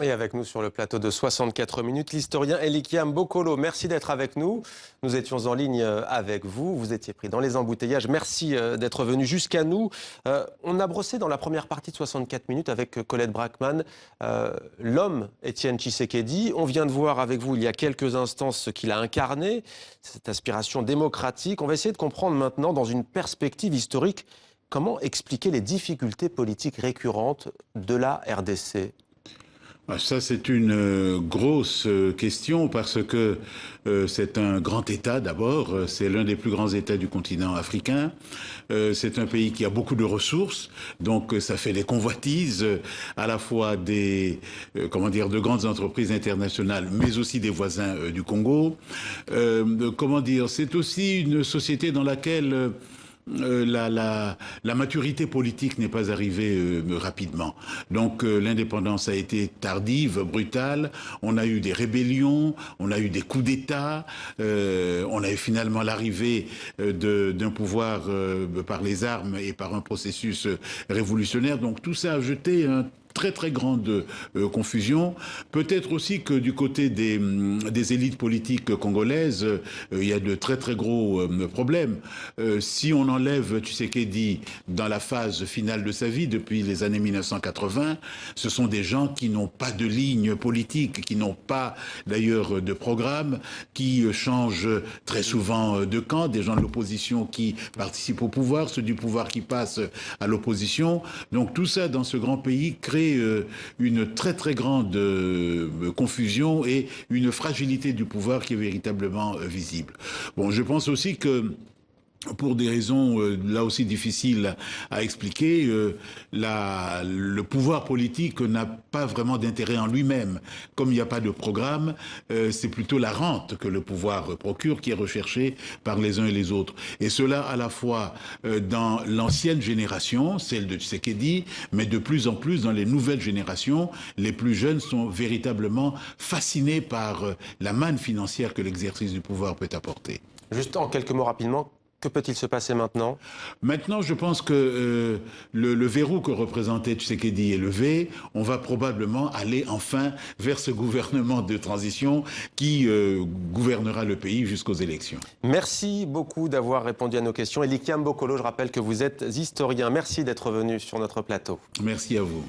Et avec nous sur le plateau de 64 minutes, l'historien Elikiam Bokolo. Merci d'être avec nous. Nous étions en ligne avec vous. Vous étiez pris dans les embouteillages. Merci d'être venu jusqu'à nous. On a brossé dans la première partie de 64 minutes avec Colette Brackman l'homme Étienne Tshisekedi. On vient de voir avec vous il y a quelques instants ce qu'il a incarné, cette aspiration démocratique. On va essayer de comprendre maintenant, dans une perspective historique, comment expliquer les difficultés politiques récurrentes de la RDC. Ça, c'est une grosse question parce que c'est un grand État d'abord, c'est l'un des plus grands États du continent africain, c'est un pays qui a beaucoup de ressources, donc ça fait des convoitises à la fois des, de grandes entreprises internationales, mais aussi des voisins du Congo. C'est aussi une société dans laquelle la maturité politique n'est pas arrivée rapidement. Donc l'indépendance a été tardive, brutale. On a eu des rébellions, on a eu des coups d'État, on a eu finalement l'arrivée d'un pouvoir par les armes et par un processus révolutionnaire. Donc tout ça a jeté un très grande confusion. Peut-être aussi que du côté des élites politiques congolaises, il y a de très gros problèmes. Si on enlève Tshisekedi dans la phase finale de sa vie, depuis les années 1980, ce sont des gens qui n'ont pas de ligne politique, qui n'ont pas d'ailleurs de programme, qui changent très souvent de camp, des gens de l'opposition qui participent au pouvoir, ceux du pouvoir qui passent à l'opposition. Donc tout ça dans ce grand pays crée une très grande confusion et une fragilité du pouvoir qui est véritablement visible. Bon, je pense aussi que pour des raisons là aussi difficiles à expliquer, le pouvoir politique n'a pas vraiment d'intérêt en lui-même. Comme il n'y a pas de programme, c'est plutôt la rente que le pouvoir procure qui est recherchée par les uns et les autres. Et cela à la fois dans l'ancienne génération, celle de Tshisekedi, mais de plus en plus dans les nouvelles générations, les plus jeunes sont véritablement fascinés par la manne financière que l'exercice du pouvoir peut apporter. Juste en quelques mots rapidement, que peut-il se passer maintenant? Maintenant, je pense que le verrou que représentait Tshisekedi est levé. On va probablement aller enfin vers ce gouvernement de transition qui gouvernera le pays jusqu'aux élections. Merci beaucoup d'avoir répondu à nos questions. Elikiam Bokolo, je rappelle que vous êtes historien. Merci d'être venu sur notre plateau. Merci à vous.